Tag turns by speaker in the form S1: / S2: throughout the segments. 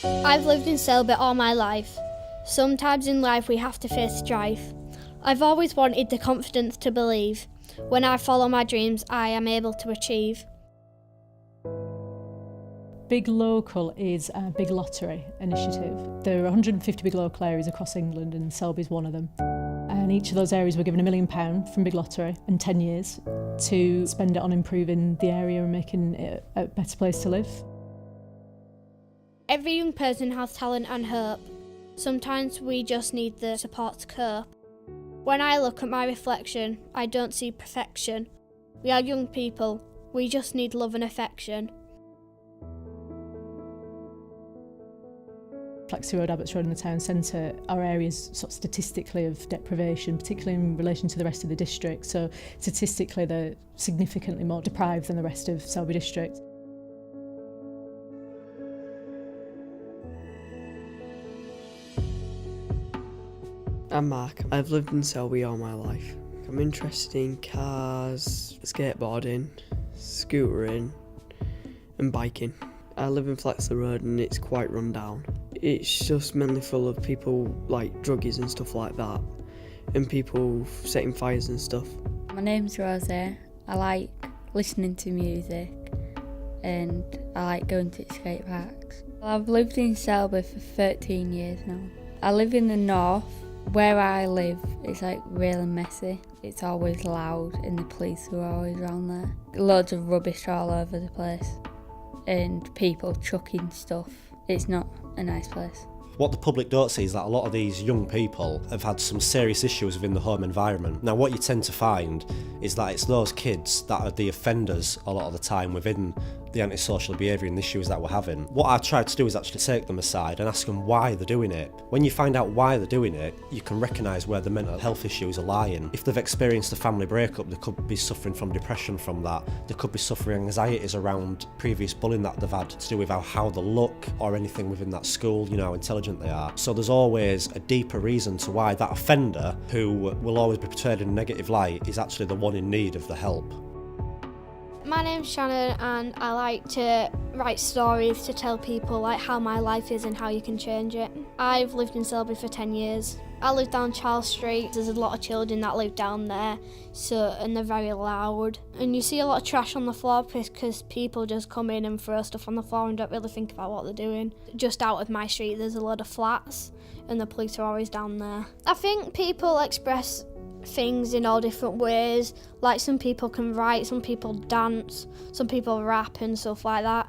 S1: I've lived in Selby all my life. Sometimes in life we have to face strife. I've always wanted the confidence to believe. When I follow my dreams, I am able to achieve.
S2: Big Local is a big lottery initiative. There are 150 big local areas across England and Selby's one of them. And each of those areas were given £1 million from Big Lottery in 10 years to spend it on improving the area and making it a better place to live.
S1: Every young person has talent and hope. Sometimes we just need the support to cope. When I look at my reflection, I don't see perfection. We are young people, we just need love and affection.
S2: Flexi Road, Abbots Road and the town centre are areas sort of statistically of deprivation, particularly in relation to the rest of the district. So statistically they're significantly more deprived than the rest of Selby district.
S3: I'm Mark. I've lived in Selby all my life. I'm interested in cars, skateboarding, scootering and biking. I live in Flexi Road and it's quite run down. It's just mainly full of people like druggies and stuff like that, and people setting fires and stuff.
S4: My name's Rosie. I like listening to music and I like going to skate parks. I've lived in Selby for 13 years now. I live in the north. Where I live, it's like really messy. It's always loud and the police are always around there. Loads of rubbish all over the place and people chucking stuff. It's not a nice place.
S5: What the public don't see is that a lot of these young people have had some serious issues within the home environment. Now what you tend to find is that it's those kids that are the offenders a lot of the time within the antisocial behaviour and issues that we're having. What I try to do is actually take them aside and ask them why they're doing it. When you find out why they're doing it, you can recognise where the mental health issues are lying. If they've experienced a family breakup, they could be suffering from depression from that. They could be suffering anxieties around previous bullying that they've had to do with how they look or anything within that school, you know, how intelligent they are. So there's always a deeper reason to why that offender, who will always be portrayed in a negative light, is actually the one in need of the help.
S1: My name's Shannon and I like to write stories to tell people like how my life is and how you can change it. I've lived in Selby for 10 years. I live down Charles Street. There's a lot of children that live down there, and they're very loud. And you see a lot of trash on the floor because people just come in and throw stuff on the floor and don't really think about what they're doing. Just out of my street there's a lot of flats and the police are always down there. I think people express things in all different ways. Like some people can write, some people dance, some people rap and stuff like that.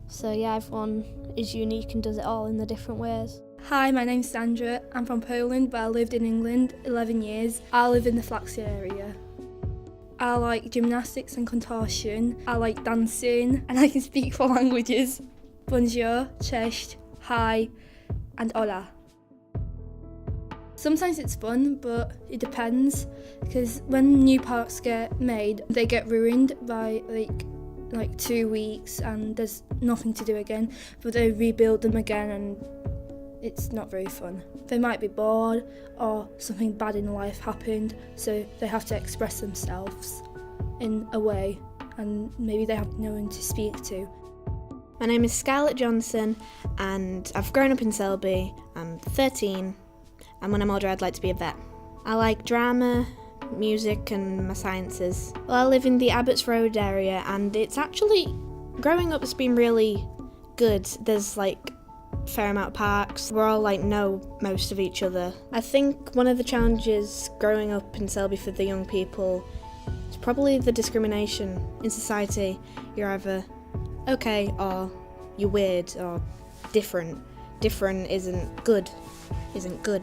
S1: So yeah, everyone is unique and does it all in the different ways.
S6: Hi, my name's Sandra. I'm from Poland, but I lived in England 11 years. I live in the Flaxey area. I like gymnastics and contortion. I like dancing and I can speak 4 languages. Bonjour, cześć, hi and hola. Sometimes it's fun, but it depends, because when new parks get made, they get ruined by like 2 weeks and there's nothing to do again, but they rebuild them again and it's not very fun. They might be bored or something bad in life happened, so they have to express themselves in a way and maybe they have no one to speak to.
S7: My name is Scarlett Johnson and I've grown up in Selby. I'm 13. And when I'm older, I'd like to be a vet. I like drama, music and my sciences. Well, I live in the Abbots Road area and it's actually, growing up, it's been really good. There's like a fair amount of parks. We're all know most of each other. I think one of the challenges growing up in Selby for the young people is probably the discrimination in society. You're either okay or you're weird or different. Different isn't good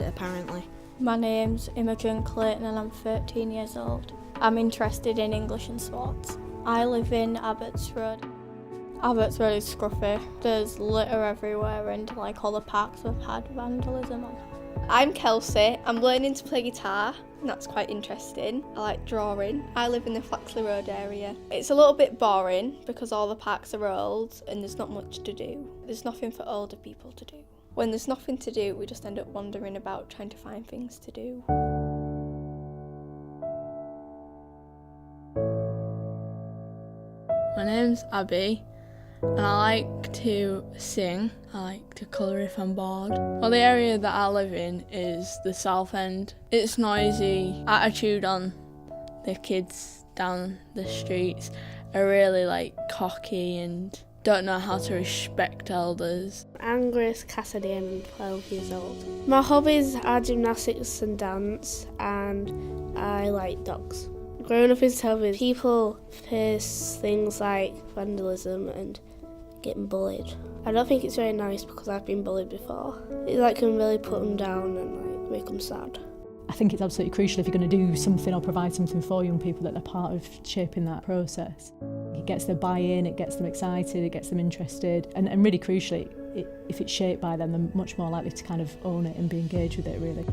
S7: apparently.
S8: My name's Imogen Clayton and I'm 13 years old. I'm interested in English and sports. I live in Abbots Road. Abbots Road is scruffy. There's litter everywhere and all the parks have had vandalism on.
S9: I'm Kelsey. I'm learning to play guitar and that's quite interesting. I like drawing. I live in the Flaxley Road area. It's a little bit boring because all the parks are old and there's not much to do. There's nothing for older people to do. When there's nothing to do, we just end up wandering about trying to find things to do.
S10: My name's Abby and I like to sing. I like to colour if I'm bored. Well, the area that I live in is the South End. It's noisy. Attitude on the kids down the streets are really like cocky and don't know how to respect elders.
S11: I'm Grace Cassidy, I'm 12 years old. My hobbies are gymnastics and dance, and I like dogs. Growing up in Selby, people face things like vandalism and getting bullied. I don't think it's very nice because I've been bullied before. It can really put them down and make them sad.
S2: I think it's absolutely crucial if you're going to do something or provide something for young people that they're part of shaping that process. It gets their buy-in, it gets them excited, it gets them interested, and really crucially, if it's shaped by them, they're much more likely to kind of own it and be engaged with it, really.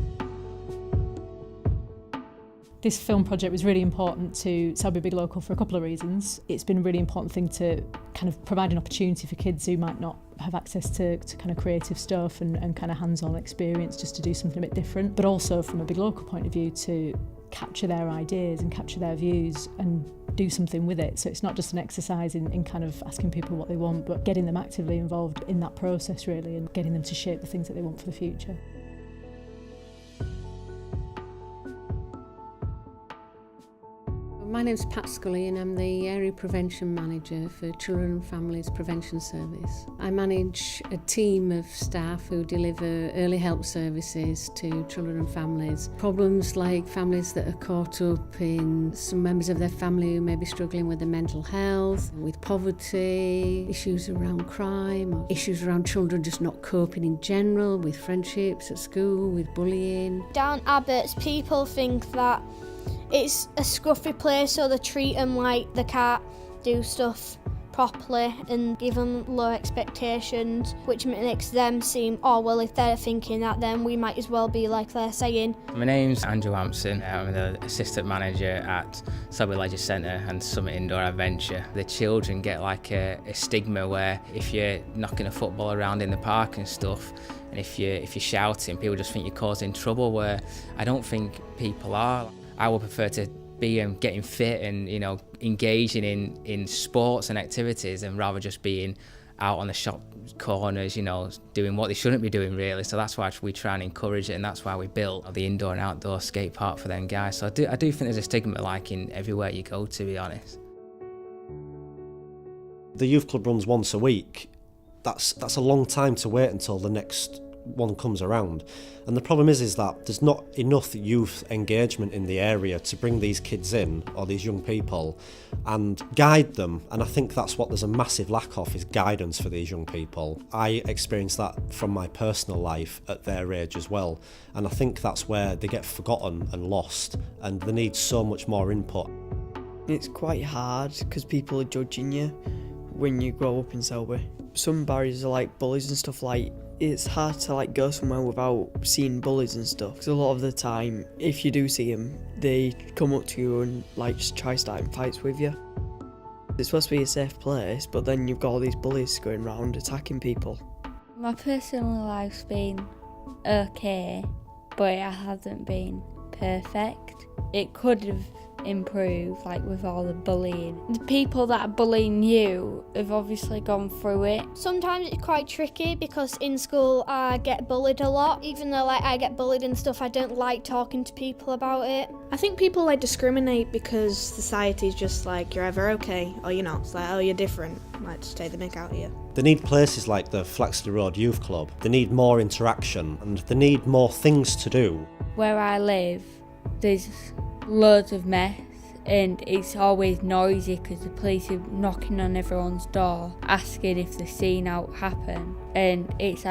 S2: This film project was really important to Selby Big Local for a couple of reasons. It's been a really important thing to kind of provide an opportunity for kids who might not have access to kind of creative stuff and kind of hands-on experience just to do something a bit different, but also from a Big Local point of view to capture their ideas and capture their views and do something with it. So it's not just an exercise in kind of asking people what they want, but getting them actively involved in that process really and getting them to shape the things that they want for the future.
S12: My name's Pat Scully and I'm the Area Prevention Manager for Children and Families Prevention Service. I manage a team of staff who deliver early help services to children and families. Problems like families that are caught up in some members of their family who may be struggling with their mental health, with poverty, issues around crime, or issues around children just not coping in general, with friendships at school, with bullying.
S1: Down Abbots, people think that it's a scruffy place, so they treat them like they can't do stuff properly and give them low expectations, which makes them seem, oh well, if they're thinking that, then we might as well be like they're saying.
S13: My name's Andrew Hampson. I'm the assistant manager at Selby Leisure Centre and Summit Indoor Adventure. The children get like a stigma where if you're knocking a football around in the park and stuff, and if you're shouting, people just think you're causing trouble, where I don't think people are. I would prefer to be getting fit and engaging in sports and activities, and rather just being out on the shop corners, doing what they shouldn't be doing really. So that's why we try and encourage it, and that's why we built the indoor and outdoor skate park for them guys. So I do think there's a stigma like in everywhere you go, to be honest.
S5: The youth club runs once a week. That's a long time to wait until the next one comes around, and the problem is that there's not enough youth engagement in the area to bring these kids in, or these young people, and guide them. And I think that's what there's a massive lack of, is guidance for these young people. I experienced that from my personal life at their age as well, and I think that's where they get forgotten and lost, and they need so much more input.
S3: It's quite hard because people are judging you when you grow up in Selby. Some barriers are like bullies and stuff. Like, it's hard to go somewhere without seeing bullies and stuff, because a lot of the time, if you do see them, they come up to you and just try starting fights with you. It's supposed to be a safe place, but then you've got all these bullies going around attacking people.
S4: My personal life's been okay, but it hasn't been perfect. It could have improved, with all the bullying. The people that are bullying you have obviously gone through it.
S1: Sometimes it's quite tricky because in school I get bullied a lot. Even though I get bullied and stuff, I don't like talking to people about it.
S7: I think people discriminate because society's just you're either okay or you're not. It's oh, you're different. Just take the mick out of you.
S5: They need places like the Flaxley Road Youth Club. They need more interaction, and they need more things to do.
S4: Where I live, there's loads of mess, and it's always noisy because the police are knocking on everyone's door asking if they've seen out happen, and it's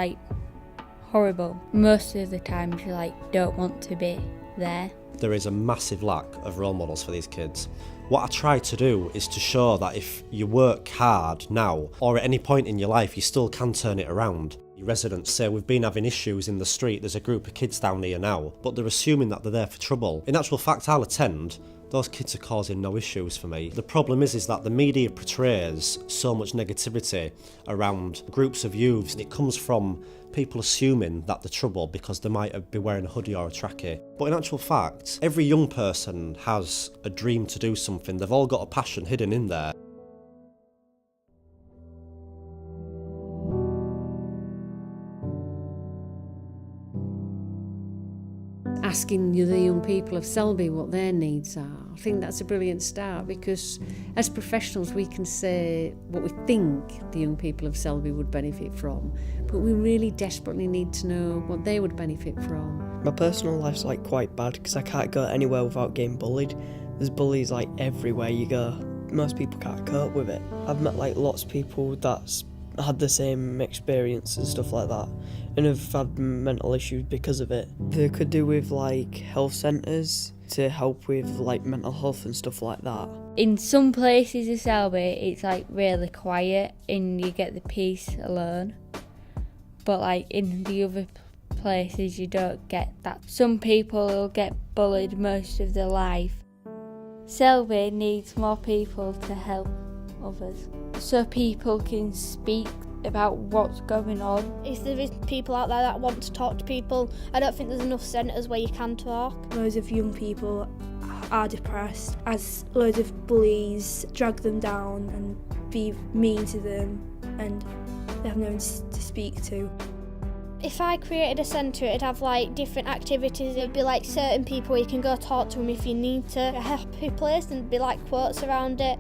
S4: horrible. Most of the time you don't want to be there.
S5: There is a massive lack of role models for these kids. What I try to do is to show that if you work hard now, or at any point in your life, you still can turn it around. Residents say, we've been having issues in the street, there's a group of kids down here now, but they're assuming that they're there for trouble. In actual fact, I'll attend, those kids are causing no issues for me. The problem is that the media portrays so much negativity around groups of youths, and it comes from people assuming that they're trouble because they might be wearing a hoodie or a trackie. But in actual fact, every young person has a dream to do something, they've all got a passion hidden in there.
S12: asking the young people of Selby what their needs are. I think that's a brilliant start, because as professionals we can say what we think the young people of Selby would benefit from, but we really desperately need to know what they would benefit from.
S3: My personal life's like quite bad because I can't go anywhere without getting bullied. There's bullies like everywhere you go. Most people can't cope with it. I've met like lots of people that's had the same experience and stuff like that, and have had mental issues because of it. They could do with like health centres to help with like mental health and stuff like that.
S4: In some places in Selby it's like really quiet and you get the peace alone, but like in the other places you don't get that. Some people will get bullied most of their life. Selby needs more people to help others, so people can speak about what's going on.
S1: If there is people out there that want to talk to people, I don't think there's enough centres where you can talk.
S6: Loads of young people are depressed as loads of bullies drag them down and be mean to them, and they have no one to speak to.
S1: If I created a centre, it'd have like different activities. It'd be like certain people where you can go talk to them if you need to. A happy place, and it'd be like quotes around it.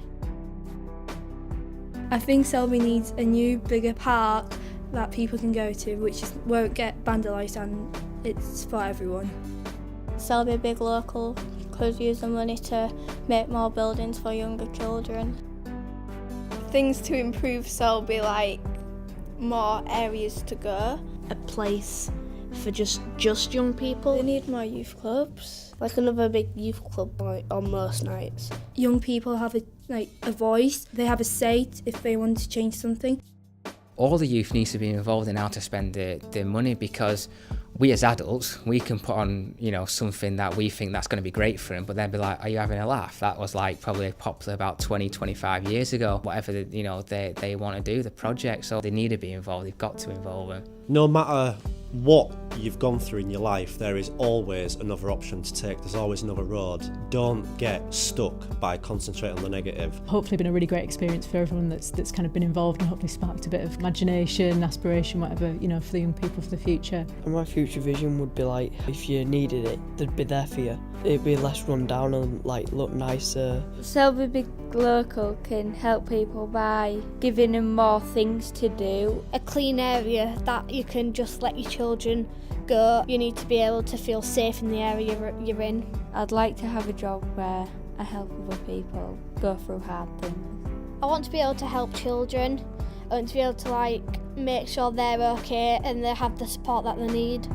S6: I think Selby needs a new, bigger park that people can go to, which won't get vandalised, and it's for everyone.
S8: Selby Big Local could use the money to make more buildings for younger children.
S9: Things to improve Selby, like more areas to go.
S7: A place for just young people.
S9: They need more youth clubs.
S11: Like another big youth club like on most nights.
S6: Young people have a voice, they have a say if they want to change something.
S13: All the youth needs to be involved in how to spend their money, because we as adults, we can put on, something that we think that's going to be great for them, but then be like, are you having a laugh? That was like probably popular about 20, 25 years ago. Whatever, they want to do, the project, so they need to be involved, they've got to involve them.
S5: No matter what you've gone through in your life, there is always another option to take. There's always another road. Don't get stuck by concentrating on the negative.
S2: Hopefully been a really great experience for everyone that's kind of been involved, and hopefully sparked a bit of imagination, aspiration, whatever, for the young people for the future.
S3: And my future vision would be like, if you needed it, they'd be there for you. It'd be less run down and like look nicer.
S4: Selby Big Local can help people by giving them more things to do.
S1: A clean area that you can just let your children go. You need to be able to feel safe in the area you're in.
S4: I'd like to have a job where I help other people go through hard things.
S1: I want to be able to help children. I want to be able to make sure they're okay and they have the support that they need.